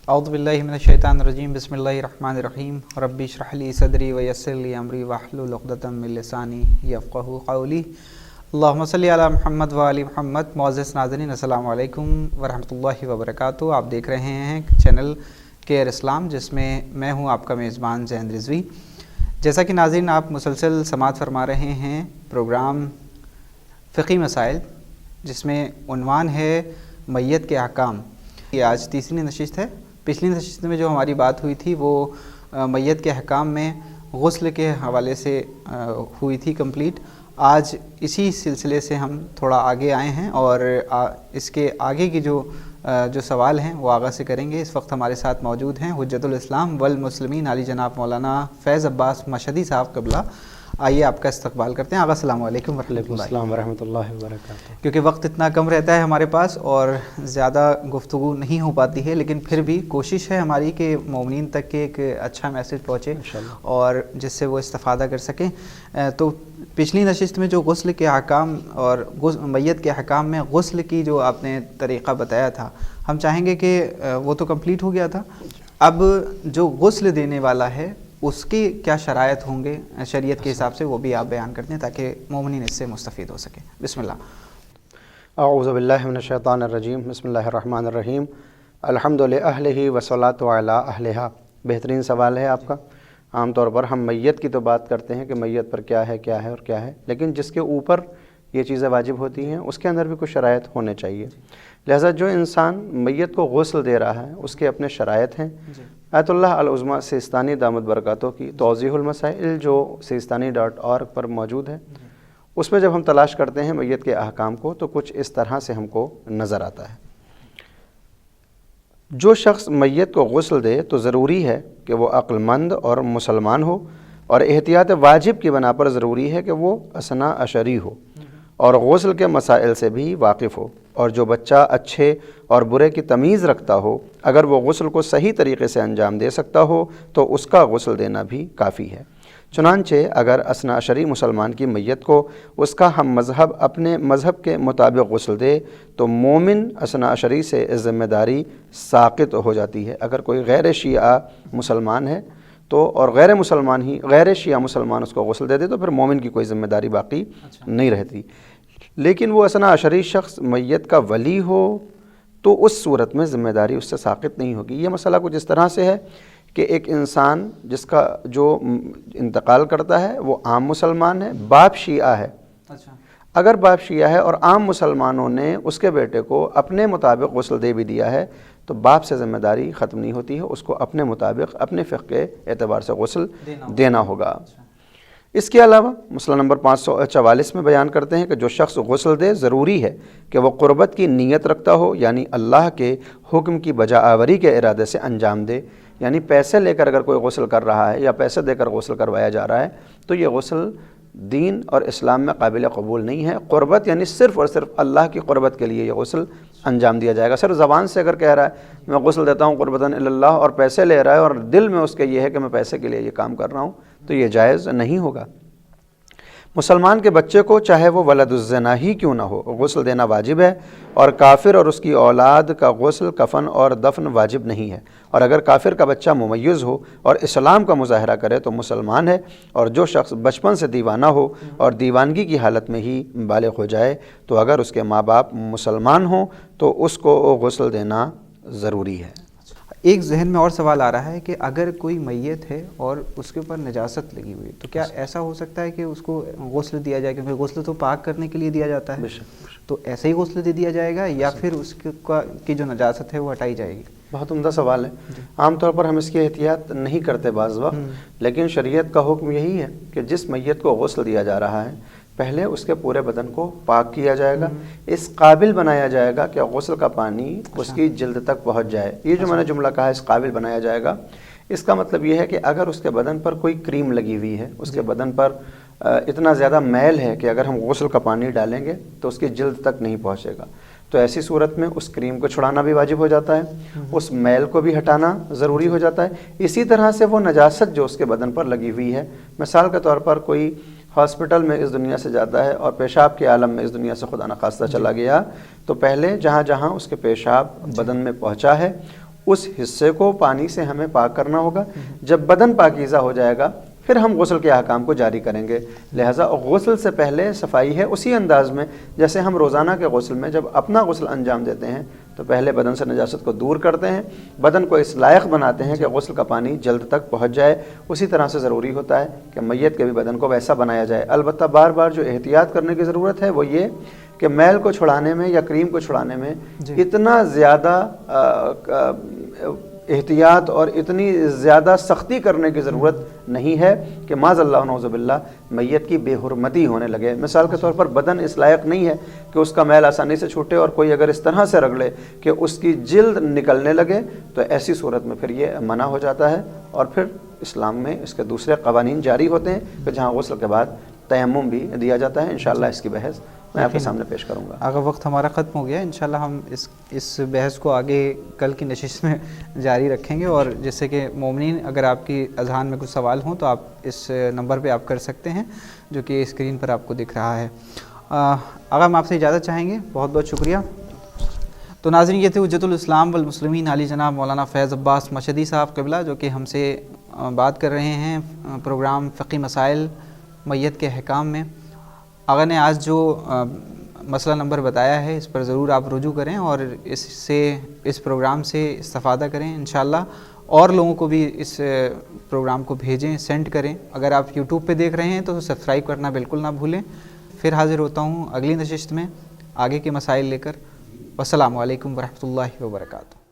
اعوذ باللہ من الشیطان الرجیم بسم اللہ الرحمن الرحیم ربی اشرح لی صدری ویسر لی امری واحلل عقدۃ من لسانی یفقہوا قولی اللہم صلی علی محمد وآل محمد۔ معزز ناظرین السلام علیکم ورحمۃ اللہ وبرکاتہ۔ آپ دیکھ رہے ہیں چینل کیئر اسلام، جس میں میں ہوں آپ کا میزبان زین رضوی۔ جیسا کہ ناظرین آپ مسلسل سماعت فرما رہے ہیں پروگرام فقہی مسائل، جس میں عنوان ہے میت کے احکام۔ یہ آج تیسری نشست ہے۔ پچھلی نشست میں جو ہماری بات ہوئی تھی وہ میت کے احکام میں غسل کے حوالے سے ہوئی تھی کمپلیٹ۔ آج اسی سلسلے سے ہم تھوڑا آگے آئے ہیں اور اس کے آگے کی جو سوال ہیں وہ آغاز سے کریں گے۔ اس وقت ہمارے ساتھ موجود ہیں حجت الاسلام والمسلمین علی جناب مولانا فیض عباس مشہدی صاحب قبلہ۔ آئیے آپ کا استقبال کرتے ہیں۔ آغا السلام علیکم ورحمۃ اللہ وبرکاتہ۔ کیونکہ وقت اتنا کم رہتا ہے ہمارے پاس اور زیادہ گفتگو نہیں ہو پاتی ہے، لیکن پھر بھی کوشش ہے ہماری کہ مومنین تک کے ایک اچھا میسج پہنچے اور جس سے وہ استفادہ کر سکیں۔ تو پچھلی نشست میں جو غسل کے احکام اور میت کے احکام میں غسل کی جو آپ نے طریقہ بتایا تھا، ہم چاہیں گے کہ وہ تو کمپلیٹ ہو گیا تھا۔ اب جو غسل دینے والا ہے اس کی کیا شرائط ہوں گے شریعت کے حساب سے، وہ بھی آپ بیان کرتے ہیں تاکہ مومنین اس سے مستفید ہو سکیں۔ بسم اللہ۔ اعوذ باللہ من الشیطان الرجیم، بسم اللہ الرحمن الرحیم، الحمد للہ والصلاۃ علی اہلہا۔ بہترین سوال ہے آپ کا۔ عام طور پر ہم میت کی تو بات کرتے ہیں کہ میت پر کیا ہے اور کیا ہے، لیکن جس کے اوپر یہ چیزیں واجب ہوتی ہیں اس کے اندر بھی کچھ شرائط ہونے چاہیے۔ لہذا جو انسان میت کو غسل دے رہا ہے اس کے اپنے شرائط ہیں۔ آیت اللہ العظمیٰ سیستانی دامت برکاتہ کی توضیح المسائل جو sistani.org پر موجود ہے، اس میں جب ہم تلاش کرتے ہیں میت کے احکام کو تو کچھ اس طرح سے ہم کو نظر آتا ہے۔ جو شخص میت کو غسل دے تو ضروری ہے کہ وہ عقل مند اور مسلمان ہو، اور احتیاط واجب کی بنا پر ضروری ہے کہ وہ اثنا عشری ہو اور غسل کے مسائل سے بھی واقف ہو، اور جو بچہ اچھے اور برے کی تمیز رکھتا ہو، اگر وہ غسل کو صحیح طریقے سے انجام دے سکتا ہو تو اس کا غسل دینا بھی کافی ہے۔ چنانچہ اگر اثنا عشری مسلمان کی میت کو اس کا ہم مذہب اپنے مذہب کے مطابق غسل دے تو مومن اثنا عشری سے ذمہ داری ساقط ہو جاتی ہے۔ اگر کوئی غیر شیعہ مسلمان ہے تو اور غیر شیعہ مسلمان اس کو غسل دے دے تو پھر مومن کی کوئی ذمہ داری باقی نہیں رہتی۔ لیکن وہ اثنا عشری شخص میت کا ولی ہو تو اس صورت میں ذمہ داری اس سے ساقط نہیں ہوگی۔ یہ مسئلہ کچھ اس طرح سے ہے کہ ایک انسان جس کا جو انتقال کرتا ہے وہ عام مسلمان ہے، باپ شیعہ ہے۔ اگر باپ شیعہ ہے اور عام مسلمانوں نے اس کے بیٹے کو اپنے مطابق غسل دے بھی دیا ہے تو باپ سے ذمہ داری ختم نہیں ہوتی ہے، اس کو اپنے مطابق اپنے فقہ کے اعتبار سے غسل دینا ہوگا۔ اس کے علاوہ مسئلہ نمبر 544 میں بیان کرتے ہیں کہ جو شخص غسل دے ضروری ہے کہ وہ قربت کی نیت رکھتا ہو، یعنی اللہ کے حکم کی بجا آوری کے ارادے سے انجام دے۔ یعنی پیسے لے کر اگر کوئی غسل کر رہا ہے یا پیسے دے کر غسل کروایا جا رہا ہے تو یہ غسل دین اور اسلام میں قابل قبول نہیں ہے۔ قربت یعنی صرف اور صرف اللہ کی قربت کے لیے یہ غسل انجام دیا جائے گا۔ صرف زبان سے اگر کہہ رہا ہے میں غسل دیتا ہوں قربتاً اللہ اور پیسے لے رہا ہے اور دل میں اس کے یہ ہے کہ میں پیسے کے لیے یہ کام کر رہا ہوں تو یہ جائز نہیں ہوگا۔ مسلمان کے بچے کو چاہے وہ ولد الزنا ہی کیوں نہ ہو غسل دینا واجب ہے، اور کافر اور اس کی اولاد کا غسل کفن اور دفن واجب نہیں ہے۔ اور اگر کافر کا بچہ ممیز ہو اور اسلام کا مظاہرہ کرے تو مسلمان ہے، اور جو شخص بچپن سے دیوانہ ہو اور دیوانگی کی حالت میں ہی بالغ ہو جائے تو اگر اس کے ماں باپ مسلمان ہوں تو اس کو غسل دینا ضروری ہے۔ ایک ذہن میں اور سوال آ رہا ہے کہ اگر کوئی میت ہے اور اس کے اوپر نجاست لگی ہوئی تو کیا ایسا ہو سکتا ہے کہ اس کو غسل دیا جائے؟ کیونکہ غسل تو پاک کرنے کے لیے دیا جاتا ہے، تو ایسے ہی غسل دے دیا جائے گا یا پھر اس کی جو نجاست ہے وہ ہٹائی جائے گی؟ بہت عمدہ سوال ہے۔ عام طور پر ہم اس کی احتیاط نہیں کرتے بعض وقت، لیکن شریعت کا حکم یہی ہے کہ جس میت کو غسل دیا جا رہا ہے پہلے اس کے پورے بدن کو پاک کیا جائے گا، اس قابل بنایا جائے گا کہ غسل کا پانی اس کی جلد تک پہنچ جائے۔ یہ جو میں نے جملہ کہا اس قابل بنایا جائے گا، اس کا مطلب یہ ہے کہ اگر اس کے بدن پر کوئی کریم لگی ہوئی ہے، اس کے بدن پر اتنا زیادہ میل ہے کہ اگر ہم غسل کا پانی ڈالیں گے تو اس کی جلد تک نہیں پہنچے گا، تو ایسی صورت میں اس کریم کو چھڑانا بھی واجب ہو جاتا ہے، اس میل کو بھی ہٹانا ضروری ہو جاتا ہے۔ اسی طرح سے وہ نجاست جو اس کے بدن پر لگی ہوئی ہے، مثال کے طور پر کوئی ہاسپٹل میں اس دنیا سے جاتا ہے اور پیشاب کے عالم میں اس دنیا سے خدا نخواستہ چلا گیا، تو پہلے جہاں جہاں اس کے پیشاب بدن میں پہنچا ہے اس حصے کو پانی سے ہمیں پاک کرنا ہوگا. جب بدن پاکیزہ ہو جائے گا پھر ہم غسل کے احکام کو جاری کریں گے. لہٰذا غسل سے پہلے صفائی ہے اسی انداز میں جیسے ہم روزانہ کے غسل میں جب اپنا غسل انجام دیتے ہیں تو پہلے بدن سے نجاست کو دور کرتے ہیں, بدن کو اس لائق بناتے ہیں کہ غسل کا پانی جلد تک پہنچ جائے. اسی طرح سے ضروری ہوتا ہے کہ میت کے بھی بدن کو ویسا بنایا جائے. البتہ بار بار جو احتیاط کرنے کی ضرورت ہے وہ یہ کہ میل کو چھڑانے میں یا کریم کو چھڑانے میں اتنا زیادہ احتیاط اور اتنی زیادہ سختی کرنے کی ضرورت نہیں ہے کہ معاذ اللہ نعوذ باللہ میت کی بے حرمتی ہونے لگے. مثال کے طور پر بدن اس لائق نہیں ہے کہ اس کا میل آسانی سے چھوٹے اور کوئی اگر اس طرح سے رگڑے کہ اس کی جلد نکلنے لگے تو ایسی صورت میں پھر یہ منع ہو جاتا ہے, اور پھر اسلام میں اس کے دوسرے قوانین جاری ہوتے ہیں کہ جہاں غسل کے بعد تیمم بھی دیا جاتا ہے. انشاءاللہ اس کی بحث میں آپ کے سامنے پیش کروں گا. اگر وقت ہمارا ختم ہو گیا, انشاءاللہ ہم اس بحث کو آگے کل کی نشست میں جاری رکھیں گے. اور جیسے کہ مومنین اگر آپ کی اذہان میں کچھ سوال ہوں تو آپ اس نمبر پہ آپ کر سکتے ہیں جو کہ اسکرین پر آپ کو دکھ رہا ہے. اگر ہم آپ سے اجازت چاہیں گے, بہت بہت شکریہ. تو ناظرین, یہ تھے حجت الاسلام والمسلمین علی جناب مولانا فیض عباس مشہدی صاحب قبلہ, جو کہ ہم سے بات کر رہے ہیں پروگرام فقی مسائل میت کے احکام میں. آغا نے آج جو مسئلہ نمبر بتایا ہے اس پر ضرور آپ رجوع کریں اور اس پروگرام سے استفادہ کریں. انشاءاللہ اور لوگوں کو بھی اس پروگرام کو بھیجیں, سینڈ کریں. اگر آپ یوٹیوب پہ دیکھ رہے ہیں تو سبسکرائب کرنا بالکل نہ بھولیں. پھر حاضر ہوتا ہوں اگلی نشست میں آگے کے مسائل لے کر. والسلام علیکم ورحمۃ اللہ وبرکاتہ.